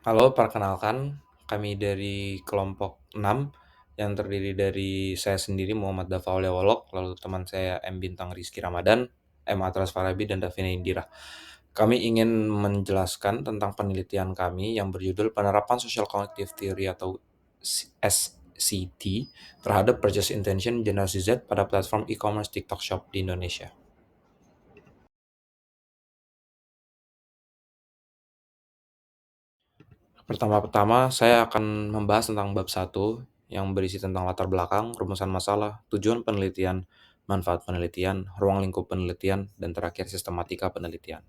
Halo, perkenalkan kami dari kelompok 6 yang terdiri dari saya sendiri Muhammad Dafa Olewolok, lalu teman saya M. Bintang Rizky Ramadan, M. Atras Farabi, dan Davina Indira. Kami ingin menjelaskan tentang penelitian kami yang berjudul Penerapan Social Cognitive Theory atau SCT terhadap Purchase Intention Generasi Z pada platform e-commerce TikTok Shop di Indonesia. Pertama-tama saya akan membahas tentang bab satu yang berisi tentang latar belakang, rumusan masalah, tujuan penelitian, manfaat penelitian, ruang lingkup penelitian, dan terakhir sistematika penelitian.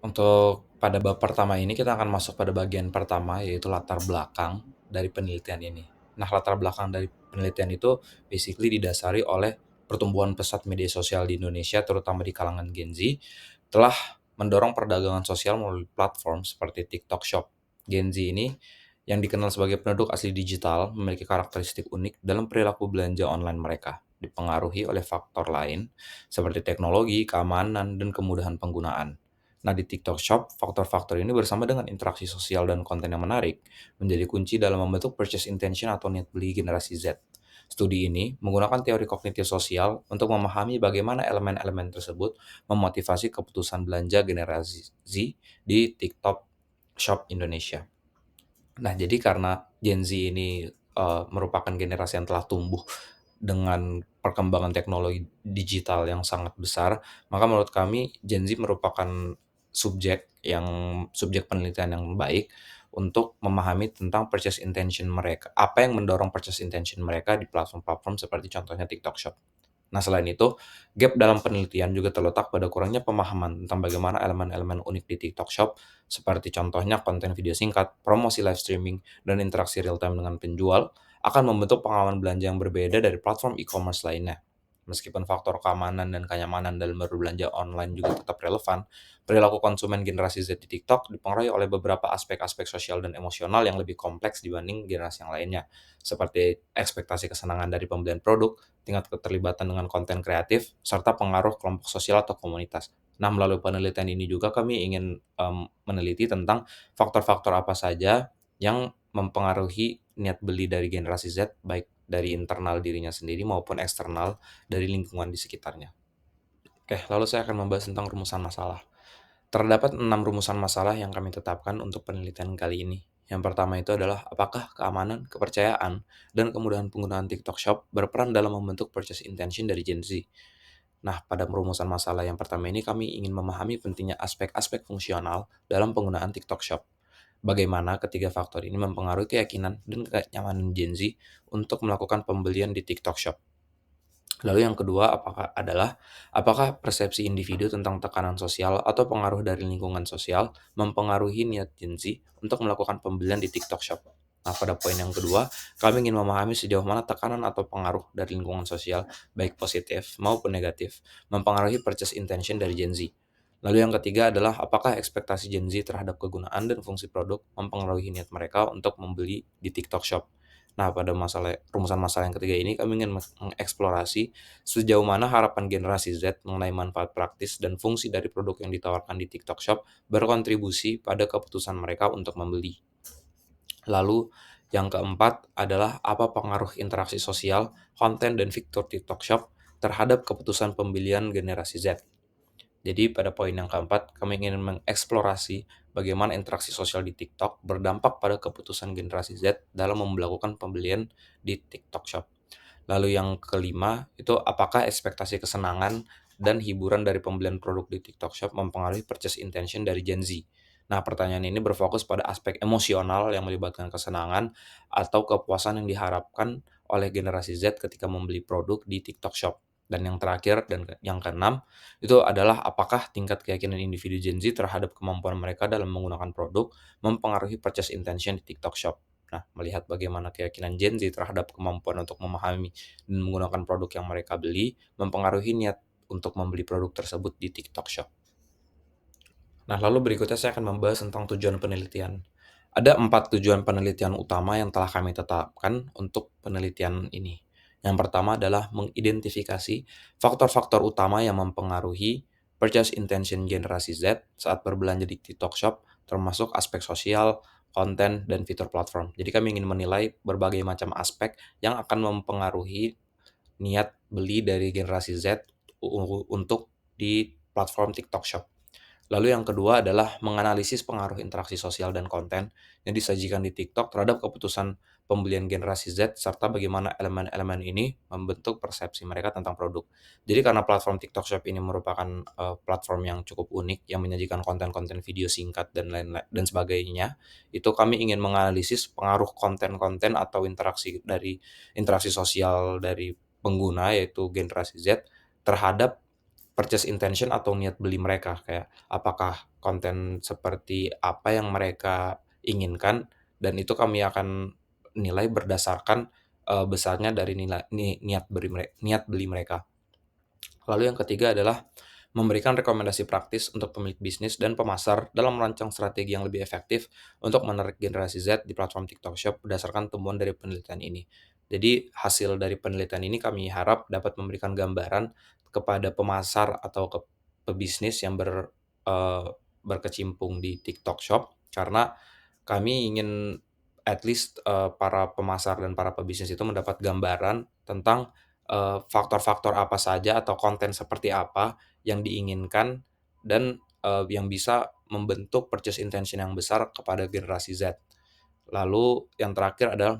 Untuk pada bab pertama ini kita akan masuk pada bagian pertama yaitu latar belakang dari penelitian ini. Nah, latar belakang dari penelitian itu basically didasari oleh pertumbuhan pesat media sosial di Indonesia terutama di kalangan Gen Z telah mendorong perdagangan sosial melalui platform seperti TikTok Shop. Gen Z ini yang dikenal sebagai penduduk asli digital memiliki karakteristik unik dalam perilaku belanja online mereka, dipengaruhi oleh faktor lain seperti teknologi, keamanan, dan kemudahan penggunaan. Nah, di TikTok Shop, faktor-faktor ini bersama dengan interaksi sosial dan konten yang menarik menjadi kunci dalam membentuk purchase intention atau niat beli generasi Z. Studi ini menggunakan teori kognitif sosial untuk memahami bagaimana elemen-elemen tersebut memotivasi keputusan belanja generasi Z di TikTok Shop Indonesia. Nah, jadi karena Gen Z ini merupakan generasi yang telah tumbuh dengan perkembangan teknologi digital yang sangat besar, maka menurut kami Gen Z merupakan subjek penelitian yang baik untuk memahami tentang purchase intention mereka. Apa yang mendorong purchase intention mereka di platform-platform seperti contohnya TikTok Shop. Nah, selain itu, gap dalam penelitian juga terletak pada kurangnya pemahaman tentang bagaimana elemen-elemen unik di TikTok Shop, seperti contohnya konten video singkat, promosi live streaming, dan interaksi real-time dengan penjual, akan membentuk pengalaman belanja yang berbeda dari platform e-commerce lainnya. Meskipun faktor keamanan dan kenyamanan dalam berbelanja online juga tetap relevan, perilaku konsumen generasi Z di TikTok dipengaruhi oleh beberapa aspek-aspek sosial dan emosional yang lebih kompleks dibanding generasi yang lainnya, seperti ekspektasi kesenangan dari pembelian produk, tingkat keterlibatan dengan konten kreatif, serta pengaruh kelompok sosial atau komunitas. Nah, melalui penelitian ini juga kami ingin meneliti tentang faktor-faktor apa saja yang mempengaruhi niat beli dari generasi Z, baik dari internal dirinya sendiri maupun eksternal dari lingkungan di sekitarnya. Oke, lalu saya akan membahas tentang rumusan masalah. Terdapat 6 rumusan masalah yang kami tetapkan untuk penelitian kali ini. Yang pertama itu adalah apakah keamanan, kepercayaan, dan kemudahan penggunaan TikTok Shop berperan dalam membentuk purchase intention dari Gen Z. Nah, pada perumusan masalah yang pertama ini kami ingin memahami pentingnya aspek-aspek fungsional dalam penggunaan TikTok Shop. Bagaimana ketiga faktor ini mempengaruhi keyakinan dan kenyamanan Gen Z untuk melakukan pembelian di TikTok Shop. Lalu yang kedua apakah persepsi individu tentang tekanan sosial atau pengaruh dari lingkungan sosial mempengaruhi niat Gen Z untuk melakukan pembelian di TikTok Shop. Nah, pada poin yang kedua, kami ingin memahami sejauh mana tekanan atau pengaruh dari lingkungan sosial, baik positif maupun negatif, mempengaruhi purchase intention dari Gen Z. Lalu yang ketiga adalah apakah ekspektasi Gen Z terhadap kegunaan dan fungsi produk mempengaruhi niat mereka untuk membeli di TikTok Shop. Nah, pada rumusan masalah yang ketiga ini kami ingin mengeksplorasi sejauh mana harapan generasi Z mengenai manfaat praktis dan fungsi dari produk yang ditawarkan di TikTok Shop berkontribusi pada keputusan mereka untuk membeli. Lalu yang keempat adalah apa pengaruh interaksi sosial, konten, dan fitur TikTok Shop terhadap keputusan pembelian generasi Z. Jadi pada poin yang keempat, kami ingin mengeksplorasi bagaimana interaksi sosial di TikTok berdampak pada keputusan generasi Z dalam melakukan pembelian di TikTok Shop. Lalu yang kelima, itu apakah ekspektasi kesenangan dan hiburan dari pembelian produk di TikTok Shop mempengaruhi purchase intention dari Gen Z? Nah, pertanyaan ini berfokus pada aspek emosional yang melibatkan kesenangan atau kepuasan yang diharapkan oleh generasi Z ketika membeli produk di TikTok Shop. Dan yang terakhir dan yang keenam, itu adalah apakah tingkat keyakinan individu Gen Z terhadap kemampuan mereka dalam menggunakan produk mempengaruhi purchase intention di TikTok Shop. Nah, melihat bagaimana keyakinan Gen Z terhadap kemampuan untuk memahami dan menggunakan produk yang mereka beli, mempengaruhi niat untuk membeli produk tersebut di TikTok Shop. Nah, lalu berikutnya saya akan membahas tentang tujuan penelitian. Ada 4 tujuan penelitian utama yang telah kami tetapkan untuk penelitian ini. Yang pertama adalah mengidentifikasi faktor-faktor utama yang mempengaruhi purchase intention generasi Z saat berbelanja di TikTok Shop, termasuk aspek sosial, konten, dan fitur platform. Jadi kami ingin menilai berbagai macam aspek yang akan mempengaruhi niat beli dari generasi Z untuk di platform TikTok Shop. Lalu yang kedua adalah menganalisis pengaruh interaksi sosial dan konten yang disajikan di TikTok terhadap keputusan pembelian generasi Z, serta bagaimana elemen-elemen ini membentuk persepsi mereka tentang produk. Jadi karena platform TikTok Shop ini merupakan platform yang cukup unik yang menyajikan konten-konten video singkat dan lain-lain dan sebagainya, itu kami ingin menganalisis pengaruh konten-konten atau interaksi sosial dari pengguna yaitu generasi Z terhadap purchase intention atau niat beli mereka, kayak apakah konten seperti apa yang mereka inginkan, dan itu kami akan nilai berdasarkan, besarnya dari niat beli mereka. Lalu yang ketiga adalah memberikan rekomendasi praktis untuk pemilik bisnis dan pemasar dalam merancang strategi yang lebih efektif untuk menarik generasi Z di platform TikTok Shop berdasarkan temuan dari penelitian ini. Jadi hasil dari penelitian ini kami harap dapat memberikan gambaran kepada pemasar atau ke pebisnis yang berkecimpung di TikTok Shop, karena kami ingin at least, para pemasar dan para pebisnis itu mendapat gambaran tentang, faktor-faktor apa saja atau konten seperti apa yang diinginkan dan, yang bisa membentuk purchase intention yang besar kepada generasi Z. Lalu yang terakhir adalah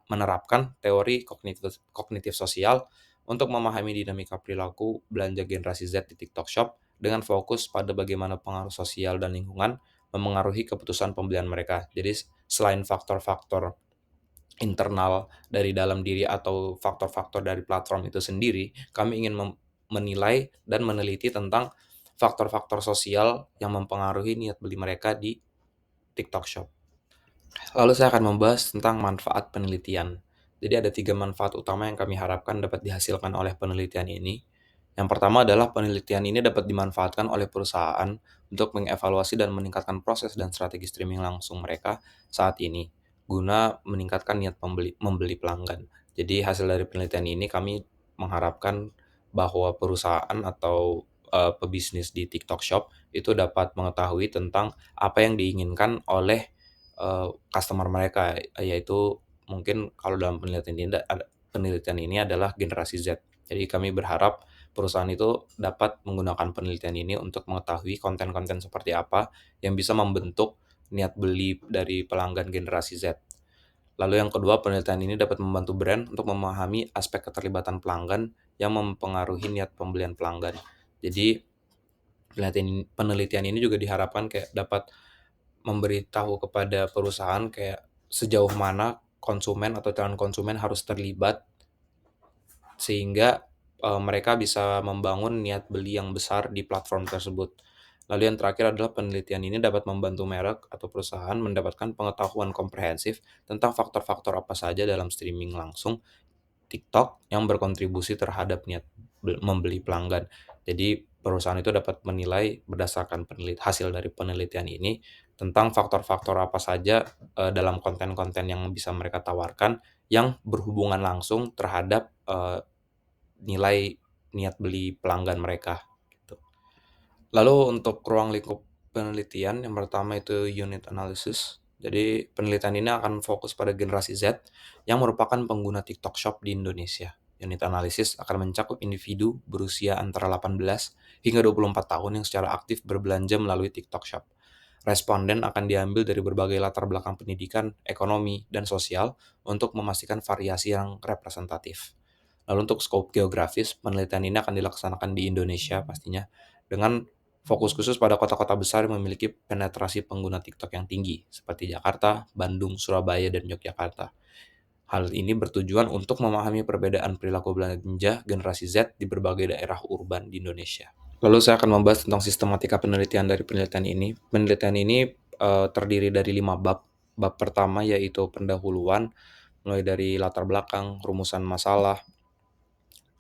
menerapkan teori kognitif kognitif sosial untuk memahami dinamika perilaku belanja generasi Z di TikTok Shop dengan fokus pada bagaimana pengaruh sosial dan lingkungan memengaruhi keputusan pembelian mereka. Jadi selain faktor-faktor internal dari dalam diri atau faktor-faktor dari platform itu sendiri, kami ingin menilai dan meneliti tentang faktor-faktor sosial yang mempengaruhi niat beli mereka di TikTok Shop. Lalu saya akan membahas tentang manfaat penelitian. Jadi ada 3 manfaat utama yang kami harapkan dapat dihasilkan oleh penelitian ini. Yang pertama adalah penelitian ini dapat dimanfaatkan oleh perusahaan untuk mengevaluasi dan meningkatkan proses dan strategi streaming langsung mereka saat ini, guna meningkatkan niat membeli pelanggan. Jadi hasil dari penelitian ini kami mengharapkan bahwa perusahaan atau pebisnis di TikTok Shop itu dapat mengetahui tentang apa yang diinginkan oleh customer mereka, yaitu mungkin kalau dalam penelitian ini adalah generasi Z. Jadi kami berharap perusahaan itu dapat menggunakan penelitian ini untuk mengetahui konten-konten seperti apa yang bisa membentuk niat beli dari pelanggan generasi Z. Lalu yang kedua, penelitian ini dapat membantu brand untuk memahami aspek keterlibatan pelanggan yang mempengaruhi niat pembelian pelanggan. Jadi penelitian ini juga diharapkan kayak dapat memberitahu kepada perusahaan kayak sejauh mana konsumen atau calon konsumen harus terlibat sehingga, mereka bisa membangun niat beli yang besar di platform tersebut. Lalu yang terakhir adalah penelitian ini dapat membantu merek atau perusahaan mendapatkan pengetahuan komprehensif tentang faktor-faktor apa saja dalam streaming langsung TikTok yang berkontribusi terhadap niat membeli pelanggan. Jadi perusahaan itu dapat menilai berdasarkan hasil dari penelitian ini tentang faktor-faktor apa saja, dalam konten-konten yang bisa mereka tawarkan yang berhubungan langsung terhadap, nilai niat beli pelanggan mereka, gitu. Lalu untuk ruang lingkup penelitian, yang pertama itu unit analysis. Jadi penelitian ini akan fokus pada generasi Z yang merupakan pengguna TikTok Shop di Indonesia. Unit analisis akan mencakup individu berusia antara 18 hingga 24 tahun yang secara aktif berbelanja melalui TikTok Shop. Responden akan diambil dari berbagai latar belakang pendidikan, ekonomi, dan sosial untuk memastikan variasi yang representatif. Lalu untuk scope geografis, penelitian ini akan dilaksanakan di Indonesia pastinya, dengan fokus khusus pada kota-kota besar yang memiliki penetrasi pengguna TikTok yang tinggi, seperti Jakarta, Bandung, Surabaya, dan Yogyakarta. Hal ini bertujuan untuk memahami perbedaan perilaku belanja generasi Z di berbagai daerah urban di Indonesia. Lalu saya akan membahas tentang sistematika penelitian dari penelitian ini. Penelitian ini terdiri dari 5 bab. Bab pertama yaitu pendahuluan, mulai dari latar belakang, rumusan masalah,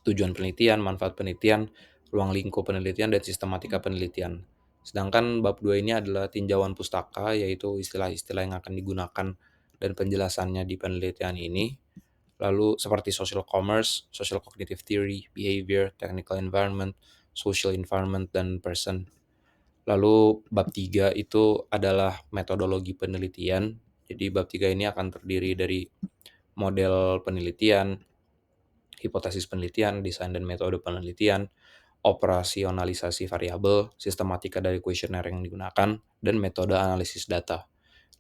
tujuan penelitian, manfaat penelitian, ruang lingkup penelitian, dan sistematika penelitian. Sedangkan bab 2 ini adalah tinjauan pustaka, yaitu istilah-istilah yang akan digunakan dan penjelasannya di penelitian ini. Lalu seperti social commerce, social cognitive theory, behavior, technical environment, social environment, dan person. Lalu bab 3 itu adalah metodologi penelitian. Jadi bab 3 ini akan terdiri dari model penelitian, hipotesis penelitian, desain dan metode penelitian, operasionalisasi variabel, sistematika dari kuesioner yang digunakan, dan metode analisis data.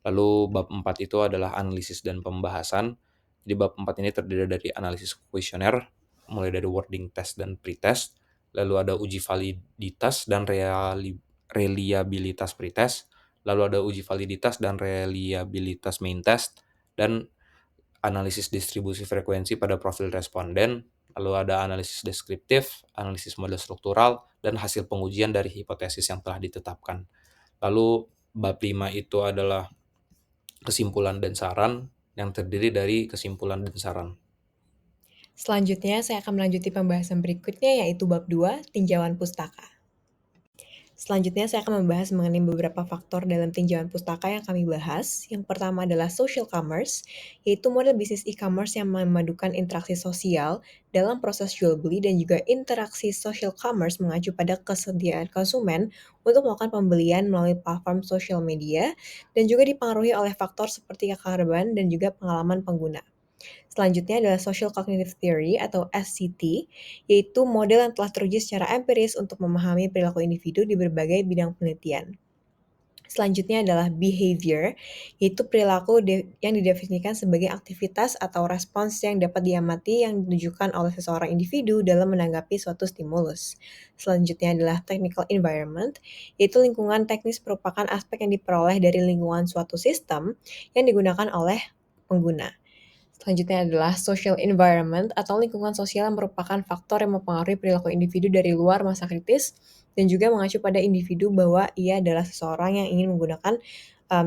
Lalu bab 4 itu adalah analisis dan pembahasan. Jadi bab 4 ini terdiri dari analisis kuesioner, mulai dari wording test dan pretest, lalu ada uji validitas dan reliabilitas pretest, lalu ada uji validitas dan reliabilitas main test, dan analisis distribusi frekuensi pada profil responden, lalu ada analisis deskriptif, analisis model struktural, dan hasil pengujian dari hipotesis yang telah ditetapkan. Lalu bab 5 itu adalah kesimpulan dan saran, yang terdiri dari kesimpulan dan saran. Selanjutnya, saya akan melanjuti pembahasan berikutnya yaitu bab 2, tinjauan pustaka. Selanjutnya, saya akan membahas mengenai beberapa faktor dalam tinjauan pustaka yang kami bahas. Yang pertama adalah social commerce, yaitu model bisnis e-commerce yang memadukan interaksi sosial dalam proses jual beli dan juga interaksi social commerce mengacu pada kesediaan konsumen untuk melakukan pembelian melalui platform social media dan juga dipengaruhi oleh faktor seperti kekerabatan dan juga pengalaman pengguna. Selanjutnya adalah Social Cognitive Theory atau SCT, yaitu model yang telah teruji secara empiris untuk memahami perilaku individu di berbagai bidang penelitian. Selanjutnya adalah behavior, yaitu perilaku yang didefinisikan sebagai aktivitas atau respons yang dapat diamati yang ditunjukkan oleh seseorang individu dalam menanggapi suatu stimulus. Selanjutnya adalah technical environment, yaitu lingkungan teknis merupakan aspek yang diperoleh dari lingkungan suatu sistem yang digunakan oleh pengguna. Selanjutnya adalah social environment atau lingkungan sosial yang merupakan faktor yang mempengaruhi perilaku individu dari luar masa kritis dan juga mengacu pada individu bahwa ia adalah seseorang yang ingin menggunakan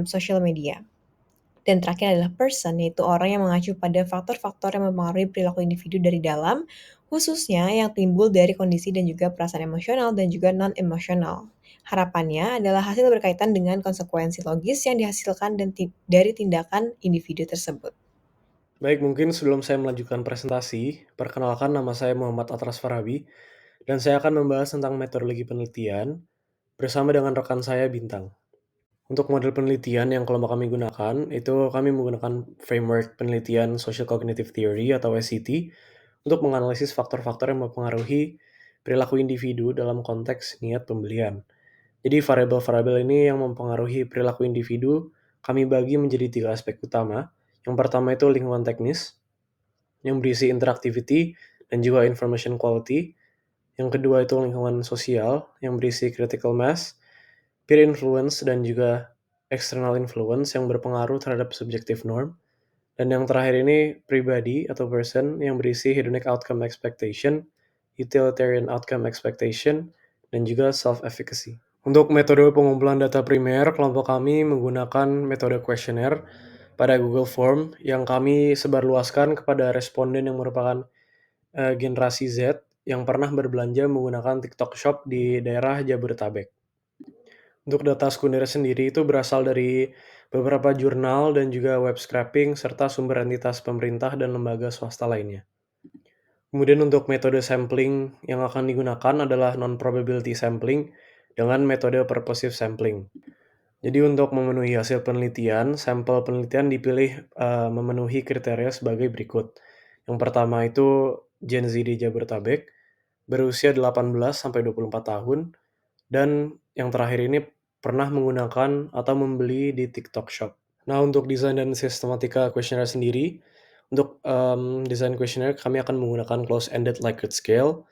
social media. Dan terakhir adalah person, yaitu orang yang mengacu pada faktor-faktor yang mempengaruhi perilaku individu dari dalam, khususnya yang timbul dari kondisi dan juga perasaan emosional dan juga non-emosional. Harapannya adalah hasil berkaitan dengan konsekuensi logis yang dihasilkan dari tindakan individu tersebut. Baik, mungkin sebelum saya melanjutkan presentasi, perkenalkan nama saya Muhammad Atras Farabi, dan saya akan membahas tentang metodologi penelitian bersama dengan rekan saya Bintang. Untuk model penelitian yang kelompok kami gunakan, itu kami menggunakan framework penelitian Social Cognitive Theory atau SCT untuk menganalisis faktor-faktor yang mempengaruhi perilaku individu dalam konteks niat pembelian. Jadi variabel-variabel ini yang mempengaruhi perilaku individu kami bagi menjadi 3 aspek utama. Yang pertama itu lingkungan teknis, yang berisi interactivity dan juga information quality. Yang kedua itu lingkungan sosial, yang berisi critical mass, peer influence, dan juga external influence yang berpengaruh terhadap subjective norm. Dan yang terakhir ini pribadi atau person yang berisi hedonic outcome expectation, utilitarian outcome expectation, dan juga self-efficacy. Untuk metode pengumpulan data primer, kelompok kami menggunakan metode kuesioner pada Google Form yang kami sebarluaskan kepada responden yang merupakan generasi Z yang pernah berbelanja menggunakan TikTok Shop di daerah Jabodetabek. Untuk data sekunder sendiri itu berasal dari beberapa jurnal dan juga web scraping serta sumber entitas pemerintah dan lembaga swasta lainnya. Kemudian untuk metode sampling yang akan digunakan adalah non-probability sampling dengan metode purposive sampling. Jadi untuk memenuhi hasil penelitian, sampel penelitian dipilih memenuhi kriteria sebagai berikut. Yang pertama itu Gen Z di Jabodetabek, berusia 18-24 tahun, dan yang terakhir ini pernah menggunakan atau membeli di TikTok Shop. Nah, untuk desain dan sistematika kuesioner sendiri, untuk desain kuesioner kami akan menggunakan close-ended Likert scale.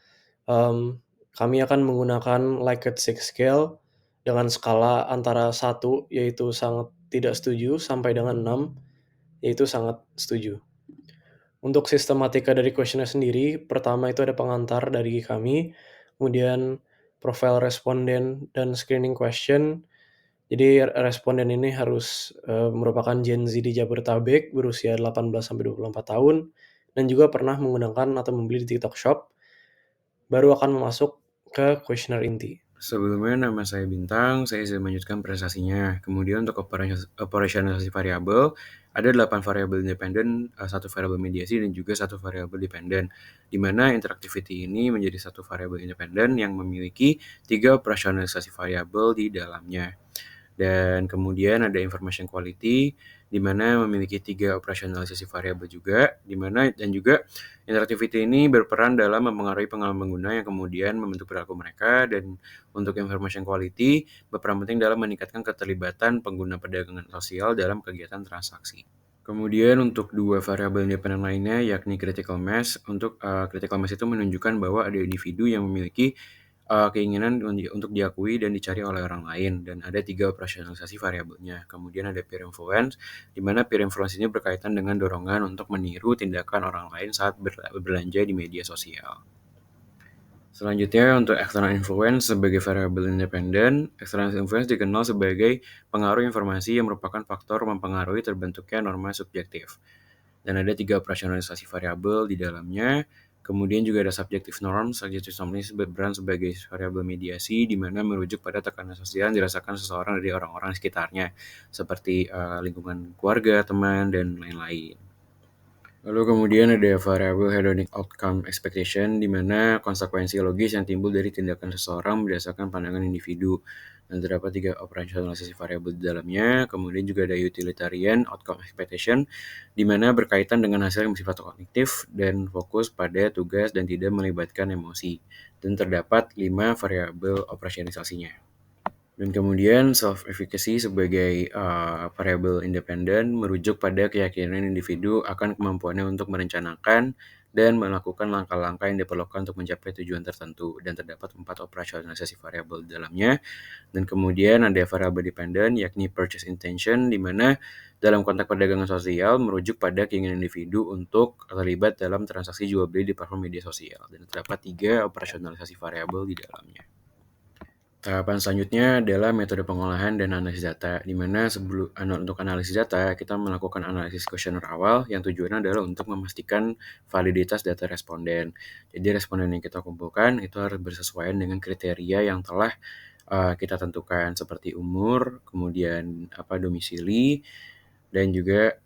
Kami akan menggunakan Likert 6 scale dengan skala antara 1 yaitu sangat tidak setuju sampai dengan 6 yaitu sangat setuju. Untuk sistematika dari kuesioner sendiri, pertama itu ada pengantar dari kami, kemudian profil responden dan screening question. Jadi responden ini harus merupakan Gen Z di Jabodetabek berusia 18-24 tahun dan juga pernah menggunakan atau membeli di TikTok Shop, baru akan masuk ke kuesioner inti. Sebelumnya nama saya Bintang, saya izin melanjutkan presentasinya. Kemudian untuk operasionalisasi variabel, ada 8 variabel independen, 1 variabel mediasi, dan juga 1 variabel dependen. Di mana interactivity ini menjadi 1 variabel independen yang memiliki 3 operasionalisasi variabel di dalamnya. Dan kemudian ada information quality, di mana memiliki 3 operasionalisasi variabel juga, di mana dan juga interactivity ini berperan dalam mempengaruhi pengalaman pengguna yang kemudian membentuk perilaku mereka, dan untuk information quality berperan penting dalam meningkatkan keterlibatan pengguna perdagangan sosial dalam kegiatan transaksi. Kemudian untuk 2 variabel independen lainnya yakni critical mass. Untuk critical mass itu menunjukkan bahwa ada individu yang memiliki keinginan untuk diakui dan dicari oleh orang lain, dan ada 3 operasionalisasi variabelnya. Kemudian ada peer influence, di mana peer influence ini berkaitan dengan dorongan untuk meniru tindakan orang lain saat berbelanja di media sosial. Selanjutnya untuk external influence sebagai variabel independen. External influence dikenal sebagai pengaruh informasi yang merupakan faktor mempengaruhi terbentuknya norma subjektif. Dan ada 3 operasionalisasi variabel di dalamnya. Kemudian juga ada subjective norm. Subjective norm ini berperan sebagai variabel mediasi, di mana merujuk pada tekanan sosial yang dirasakan seseorang dari orang-orang sekitarnya, seperti lingkungan keluarga, teman, dan lain-lain. Lalu kemudian ada variabel hedonic outcome expectation, di mana konsekuensi logis yang timbul dari tindakan seseorang berdasarkan pandangan individu. Dan terdapat 3 operasionalisasi variabel di dalamnya. Kemudian juga ada utilitarian outcome expectation, di mana berkaitan dengan hasil yang bersifat kognitif dan fokus pada tugas dan tidak melibatkan emosi. Dan terdapat 5 variabel operasionalisasinya. Dan kemudian self-efficacy sebagai variabel independen merujuk pada keyakinan individu akan kemampuannya untuk merencanakan dan melakukan langkah-langkah yang diperlukan untuk mencapai tujuan tertentu, dan terdapat 4 operasionalisasi variabel di dalamnya. Dan kemudian ada variabel dependen yakni purchase intention, di mana dalam konteks perdagangan sosial merujuk pada keinginan individu untuk terlibat dalam transaksi jual beli di platform media sosial, dan terdapat 3 operasionalisasi variabel di dalamnya. Tahapan selanjutnya adalah metode pengolahan dan analisis data, di mana untuk analisis data, kita melakukan analisis kuesioner awal yang tujuannya adalah untuk memastikan validitas data responden. Jadi responden yang kita kumpulkan itu harus bersesuaian dengan kriteria yang telah kita tentukan, seperti umur, kemudian domisili, dan juga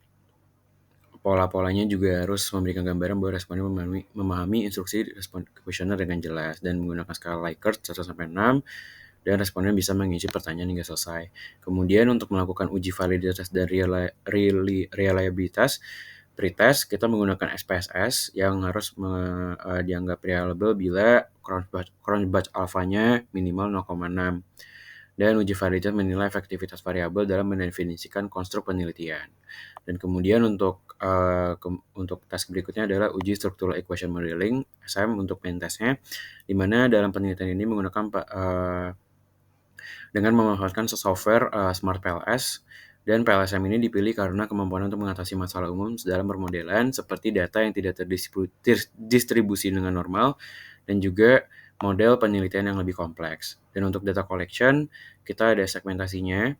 pola-polanya juga harus memberikan gambaran bahwa responden memahami instruksi kuesioner dengan jelas, dan menggunakan skala Likert 1-6, dan responden bisa mengisi pertanyaan hingga selesai. Kemudian untuk melakukan uji validitas dan reliabilitas pretest, kita menggunakan SPSS yang harus dianggap reliable bila Cronbach alfanya minimal 0,6. Dan uji validitas menilai efektivitas variabel dalam mendefinisikan konstruk penelitian. Dan kemudian untuk task berikutnya adalah uji structural equation modeling (SM) untuk main testnya, di mana dalam penelitian ini menggunakan dengan memanfaatkan software Smart PLS, dan PLSM ini dipilih karena kemampuan untuk mengatasi masalah umum dalam permodelan seperti data yang tidak terdistribusi dengan normal, dan juga model penelitian yang lebih kompleks. Dan untuk data collection, kita ada segmentasinya.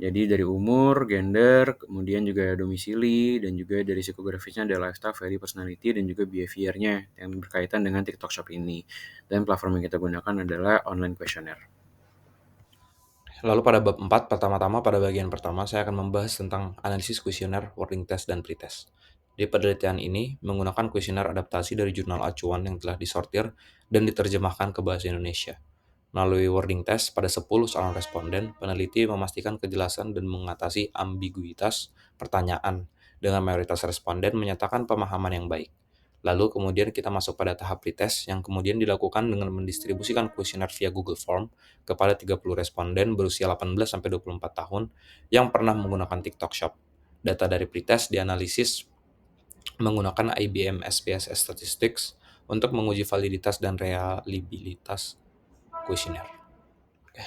Jadi dari umur, gender, kemudian juga domisili, dan juga dari psikografisnya ada lifestyle, value, personality, dan juga behavior-nya yang berkaitan dengan TikTok Shop ini. Dan platform yang kita gunakan adalah online questionnaire. Lalu pada bab 4, pertama-tama pada bagian pertama saya akan membahas tentang analisis kuesioner, wording test, dan pretest. Di penelitian ini menggunakan kuesioner adaptasi dari jurnal acuan yang telah disortir dan diterjemahkan ke bahasa Indonesia. Melalui wording test pada 10 calon responden, peneliti memastikan kejelasan dan mengatasi ambiguitas pertanyaan, dengan mayoritas responden menyatakan pemahaman yang baik. Lalu kemudian kita masuk pada tahap pretest yang kemudian dilakukan dengan mendistribusikan kuesioner via Google Form kepada 30 responden berusia 18-24 tahun yang pernah menggunakan TikTok Shop. Data dari pretest dianalisis menggunakan IBM SPSS Statistics untuk menguji validitas dan reliabilitas kuesioner.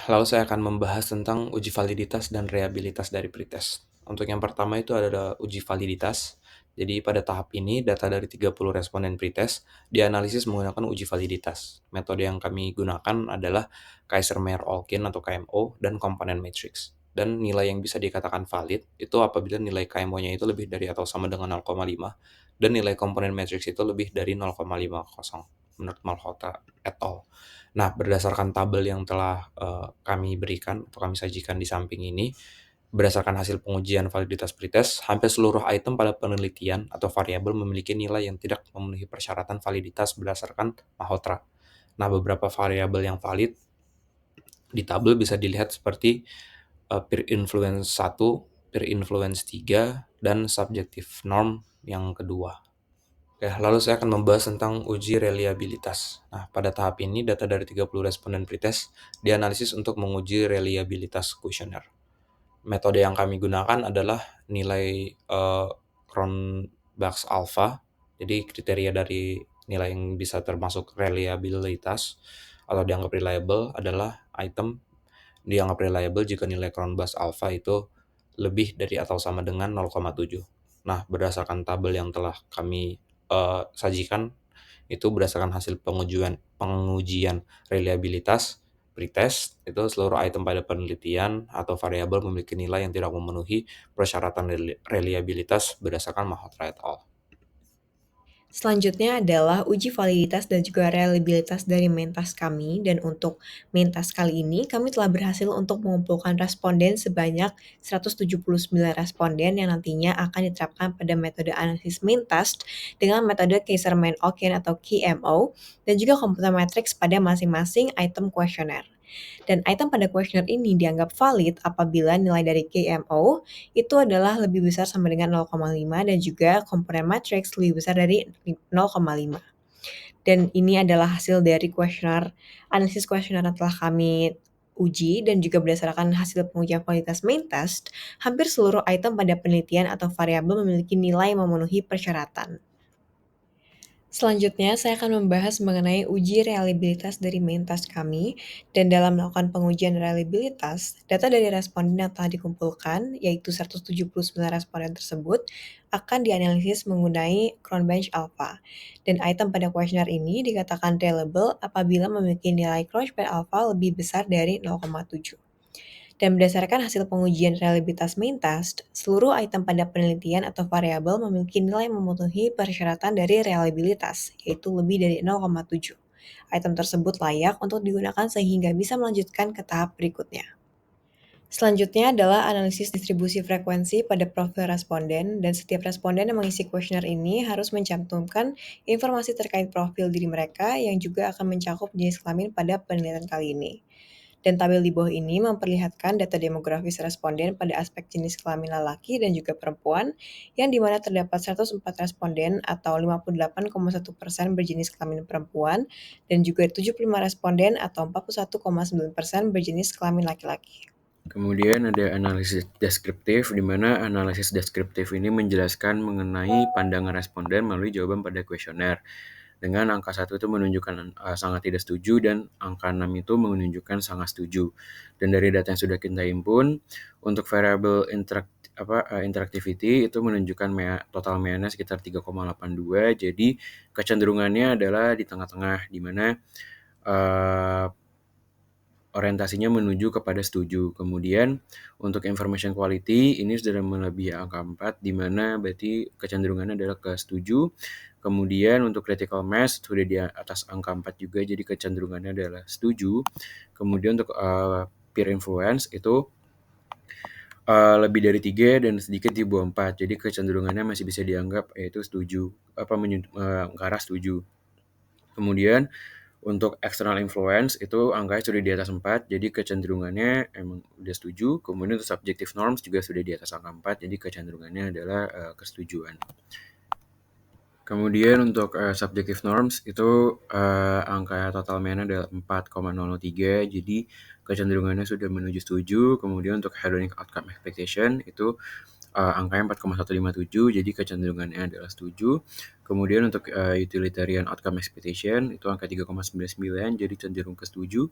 Lalu saya akan membahas tentang uji validitas dan reliabilitas dari pretest. Untuk yang pertama itu ada uji validitas. Jadi pada tahap ini data dari 30 responden pretest dianalisis menggunakan uji validitas. Metode yang kami gunakan adalah Kaiser-Meyer-Olkin atau KMO dan komponen matrix. Dan nilai yang bisa dikatakan valid itu apabila nilai KMO-nya itu lebih dari atau sama dengan 0,5 dan nilai komponen matrix itu lebih dari 0,50. menurut Malhotra et al. Nah, berdasarkan tabel yang telah kami berikan atau kami sajikan di samping ini, berdasarkan hasil pengujian validitas pretest, hampir seluruh item pada penelitian atau variabel memiliki nilai yang tidak memenuhi persyaratan validitas berdasarkan Malhotra. Nah, beberapa variabel yang valid di tabel bisa dilihat seperti peer influence 1, peer influence 3, dan subjective norm yang kedua. Oke, lalu saya akan membahas tentang uji reliabilitas. Nah, pada tahap ini data dari 30 responden pretest dianalisis untuk menguji reliabilitas kuesioner. Metode yang kami gunakan adalah nilai Cronbach's alpha. Jadi kriteria dari nilai yang bisa termasuk reliabilitas atau dianggap reliable adalah item dianggap reliable jika nilai Cronbach's alpha itu lebih dari atau sama dengan 0,7. Nah, berdasarkan tabel yang telah kami sajikan, itu berdasarkan hasil pengujian reliabilitas pretest, itu seluruh item pada penelitian atau variabel memiliki nilai yang tidak memenuhi persyaratan reliabilitas berdasarkan Malhotra et al. Selanjutnya adalah uji validitas dan juga reliabilitas dari main task kami, dan untuk main task kali ini kami telah berhasil untuk mengumpulkan responden sebanyak 179 responden yang nantinya akan diterapkan pada metode analisis main task dengan metode Kaiser-Mann-Oken atau KMO dan juga komputer matrix pada masing-masing item kuesioner. Dan item pada kuesioner ini dianggap valid apabila nilai dari KMO itu adalah lebih besar sama dengan 0,5 dan juga komponen matrix lebih besar dari 0,5. Dan ini adalah hasil dari analisis kuesioner yang telah kami uji, dan juga berdasarkan hasil pengujian validitas main test, hampir seluruh item pada penelitian atau variabel memiliki nilai yang memenuhi persyaratan. Selanjutnya, saya akan membahas mengenai uji reliabilitas dari main task kami, dan dalam melakukan pengujian reliabilitas, data dari responden yang telah dikumpulkan, yaitu 179 responden tersebut, akan dianalisis menggunakan Cronbach alpha. Dan item pada kuesioner ini dikatakan reliable apabila memiliki nilai Cronbach alpha lebih besar dari 0,7. Dan berdasarkan hasil pengujian reliabilitas main task, seluruh item pada penelitian atau variabel memiliki nilai yang memenuhi persyaratan dari reliabilitas, yaitu lebih dari 0,7. Item tersebut layak untuk digunakan sehingga bisa melanjutkan ke tahap berikutnya. Selanjutnya adalah analisis distribusi frekuensi pada profil responden, dan setiap responden yang mengisi kuesioner ini harus mencantumkan informasi terkait profil diri mereka yang juga akan mencakup jenis kelamin pada penelitian kali ini. Dan tabel di bawah ini memperlihatkan data demografis responden pada aspek jenis kelamin lelaki dan juga perempuan, yang dimana terdapat 104 responden atau 58,1% berjenis kelamin perempuan, dan juga 75 responden atau 41,9% berjenis kelamin laki-laki. Kemudian ada analisis deskriptif, di mana analisis deskriptif ini menjelaskan mengenai pandangan responden melalui jawaban pada kuesioner. Dengan angka 1 itu menunjukkan sangat tidak setuju, dan angka 6 itu menunjukkan sangat setuju. Dan dari data yang sudah kita himpun, untuk variabel interactivity itu menunjukkan total MEA-nya sekitar 3,82, jadi kecenderungannya adalah di tengah-tengah, di mana orientasinya menuju kepada setuju. Kemudian untuk information quality ini sudah melebihi angka 4, di mana berarti kecenderungannya adalah ke setuju. Kemudian untuk critical mass sudah di atas angka 4 juga, jadi kecenderungannya adalah setuju. Kemudian untuk peer influence itu lebih dari 3 dan sedikit di bawah 4, jadi kecenderungannya masih bisa dianggap yaitu setuju, ke arah setuju. Kemudian untuk external influence itu angkanya sudah di atas 4, jadi kecenderungannya emang udah setuju. Kemudian untuk subjective norms juga sudah di atas angka 4, jadi kecenderungannya adalah kesetujuan. Kemudian untuk subjective norms itu angka total MEA adalah 4,03, jadi kecenderungannya sudah menuju setuju. Kemudian untuk hedonic outcome expectation itu angkanya 4,157, jadi kecenderungannya adalah setuju. Kemudian untuk utilitarian outcome expectation itu angka 3,99, jadi cenderung ke setuju.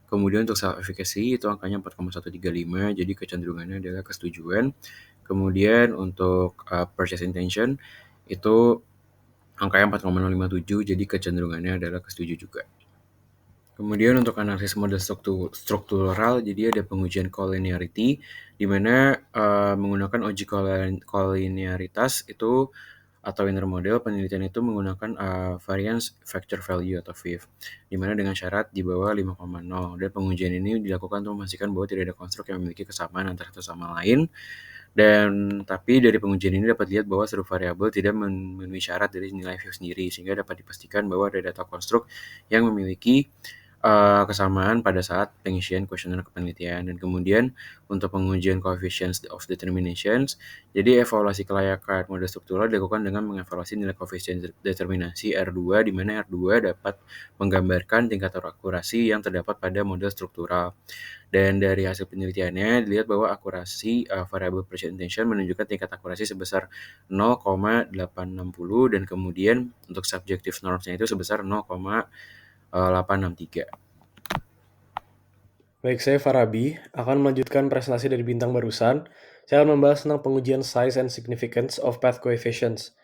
Kemudian untuk self-efficacy itu angkanya 4,135, jadi kecenderungannya adalah kesetujuan. Kemudian untuk purchase intention itu angkanya 4,057, jadi kecenderungannya adalah kesetuju juga. Kemudian untuk analisis model struktural, jadi ada pengujian collinearity, di mana menggunakan uji collinearitas itu atau inner model, penelitian itu menggunakan variance factor value atau VIV, di mana dengan syarat di bawah 5,0. Dan pengujian ini dilakukan untuk memastikan bahwa tidak ada konstruk yang memiliki kesamaan antara satu sama lain. Dan tapi dari pengujian ini dapat dilihat bahwa seluruh variabel tidak memenuhi syarat dari nilai VIV sendiri, sehingga dapat dipastikan bahwa ada data konstruk yang memiliki kesamaan pada saat pengisian kuesioner kepenelitian. Dan kemudian untuk pengujian coefficients of determinations, jadi evaluasi kelayakan model struktural dilakukan dengan mengevaluasi nilai koefisien determinasi R2, di mana R2 dapat menggambarkan tingkat akurasi yang terdapat pada model struktural. Dan dari hasil penelitiannya dilihat bahwa akurasi variabel purchase intention menunjukkan tingkat akurasi sebesar 0,860, dan kemudian untuk subjective normsnya itu sebesar 0,863. Baik, saya Farabi akan melanjutkan presentasi dari Bintang barusan. Saya akan membahas tentang pengujian size and significance of path coefficients.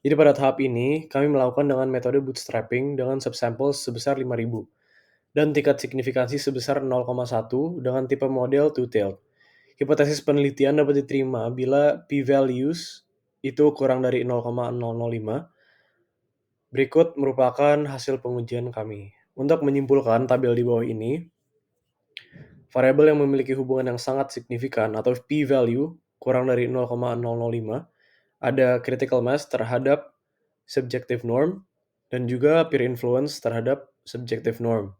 Jadi pada tahap ini, kami melakukan dengan metode bootstrapping dengan subsamples sebesar 5.000 dan tingkat signifikansi sebesar 0,1 dengan tipe model two-tailed. Hipotesis penelitian dapat diterima bila p-values itu kurang dari 0,005. Berikut merupakan hasil pengujian kami. Untuk menyimpulkan tabel di bawah ini, variabel yang memiliki hubungan yang sangat signifikan atau p-value kurang dari 0,005 ada critical mass terhadap subjective norm dan juga peer influence terhadap subjective norm.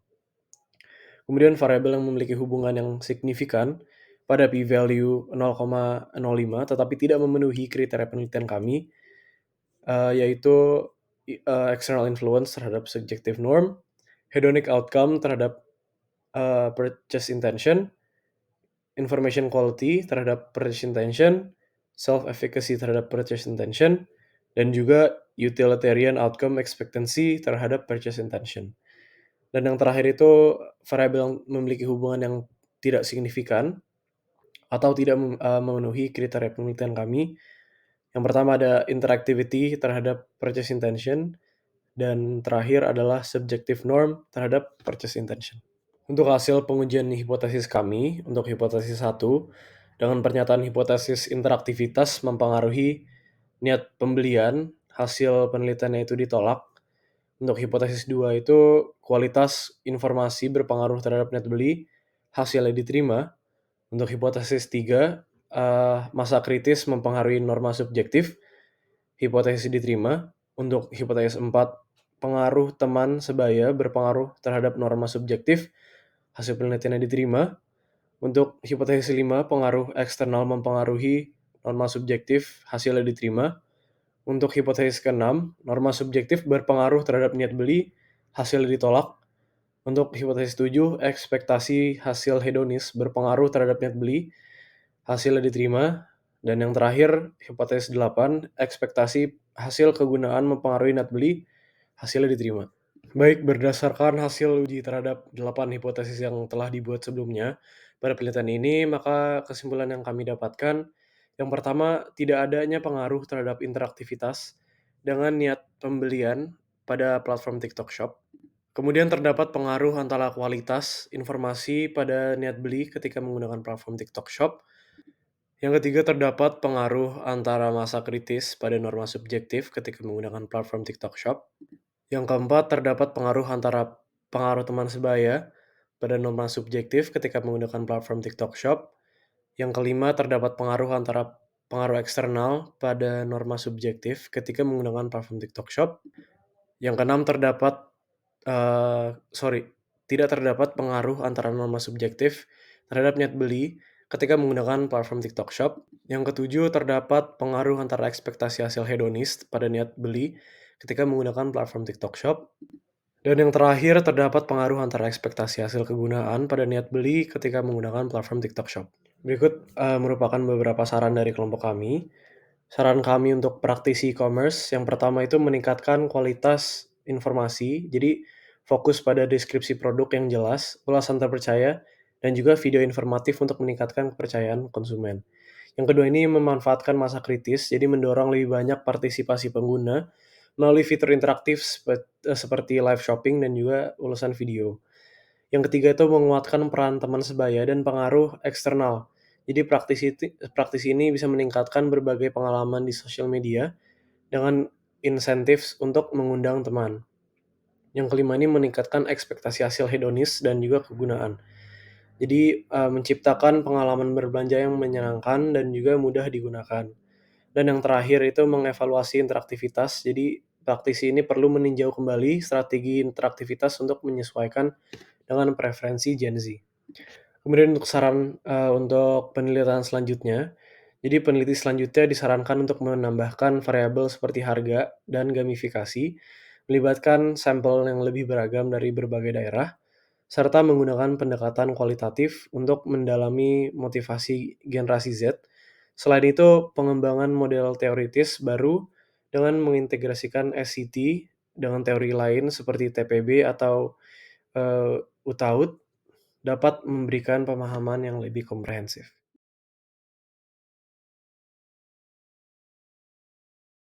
Kemudian variabel yang memiliki hubungan yang signifikan pada p-value 0,05 tetapi tidak memenuhi kriteria penelitian kami, yaitu external influence terhadap subjective norm, hedonic outcome terhadap purchase intention, information quality terhadap purchase intention, self-efficacy terhadap purchase intention, dan juga utilitarian outcome expectancy terhadap purchase intention. Dan yang terakhir itu variabel yang memiliki hubungan yang tidak signifikan atau tidak memenuhi kriteria penelitian kami. Yang pertama ada interactivity terhadap purchase intention, dan terakhir adalah subjective norm terhadap purchase intention. Untuk hasil pengujian hipotesis kami, untuk hipotesis 1, dengan pernyataan hipotesis interaktivitas mempengaruhi niat pembelian, hasil penelitiannya itu ditolak. Untuk hipotesis 2 itu kualitas informasi berpengaruh terhadap niat beli, hasilnya diterima. Untuk hipotesis 3, masa kritis mempengaruhi norma subjektif, hipotesis diterima. Untuk hipotesis 4, pengaruh teman sebaya berpengaruh terhadap norma subjektif, hasil penelitiannya diterima. Untuk hipotesis 5, pengaruh eksternal mempengaruhi norma subjektif, hasilnya diterima. Untuk hipotesis ke-6, norma subjektif berpengaruh terhadap niat beli, hasilnya ditolak. Untuk hipotesis 7, ekspektasi hasil hedonis berpengaruh terhadap niat beli, hasilnya diterima. Dan yang terakhir, hipotesis 8, ekspektasi hasil kegunaan mempengaruhi niat beli, hasilnya diterima. Baik, berdasarkan hasil uji terhadap 8 hipotesis yang telah dibuat sebelumnya pada penelitian ini, maka kesimpulan yang kami dapatkan, yang pertama, tidak adanya pengaruh terhadap interaktivitas dengan niat pembelian pada platform TikTok Shop. Kemudian terdapat pengaruh antara kualitas informasi pada niat beli ketika menggunakan platform TikTok Shop. Yang ketiga, terdapat pengaruh antara masa kritis pada norma subjektif ketika menggunakan platform TikTok Shop. Yang keempat, terdapat pengaruh antara pengaruh teman sebaya pada norma subjektif ketika menggunakan platform TikTok Shop. Yang kelima, terdapat pengaruh antara pengaruh eksternal pada norma subjektif ketika menggunakan platform TikTok Shop. Yang keenam, tidak terdapat pengaruh antara norma subjektif terhadap niat beli ketika menggunakan platform TikTok Shop. Yang ketujuh, terdapat pengaruh antara ekspektasi hasil hedonis pada niat beli ketika menggunakan platform TikTok Shop. Dan yang terakhir, terdapat pengaruh antara ekspektasi hasil kegunaan pada niat beli ketika menggunakan platform TikTok Shop. Berikut merupakan beberapa saran dari kelompok kami. Saran kami untuk praktisi e-commerce, yang pertama itu meningkatkan kualitas informasi, jadi fokus pada deskripsi produk yang jelas, ulasan terpercaya, dan juga video informatif untuk meningkatkan kepercayaan konsumen. Yang kedua ini memanfaatkan masa kritis, jadi mendorong lebih banyak partisipasi pengguna melalui fitur interaktif seperti live shopping dan juga ulasan video. Yang ketiga itu menguatkan peran teman sebaya dan pengaruh eksternal. Jadi praktisi ini bisa meningkatkan berbagai pengalaman di sosial media dengan insentif untuk mengundang teman. Yang kelima ini meningkatkan ekspektasi hasil hedonis dan juga kegunaan. Jadi, menciptakan pengalaman berbelanja yang menyenangkan dan juga mudah digunakan. Dan yang terakhir itu mengevaluasi interaktivitas. Jadi, praktisi ini perlu meninjau kembali strategi interaktivitas untuk menyesuaikan dengan preferensi Gen Z. Kemudian untuk saran, untuk penelitian selanjutnya, jadi peneliti selanjutnya disarankan untuk menambahkan variabel seperti harga dan gamifikasi, melibatkan sampel yang lebih beragam dari berbagai daerah, serta menggunakan pendekatan kualitatif untuk mendalami motivasi generasi Z. Selain itu, pengembangan model teoritis baru dengan mengintegrasikan SCT dengan teori lain seperti TPB atau UTAUT dapat memberikan pemahaman yang lebih komprehensif.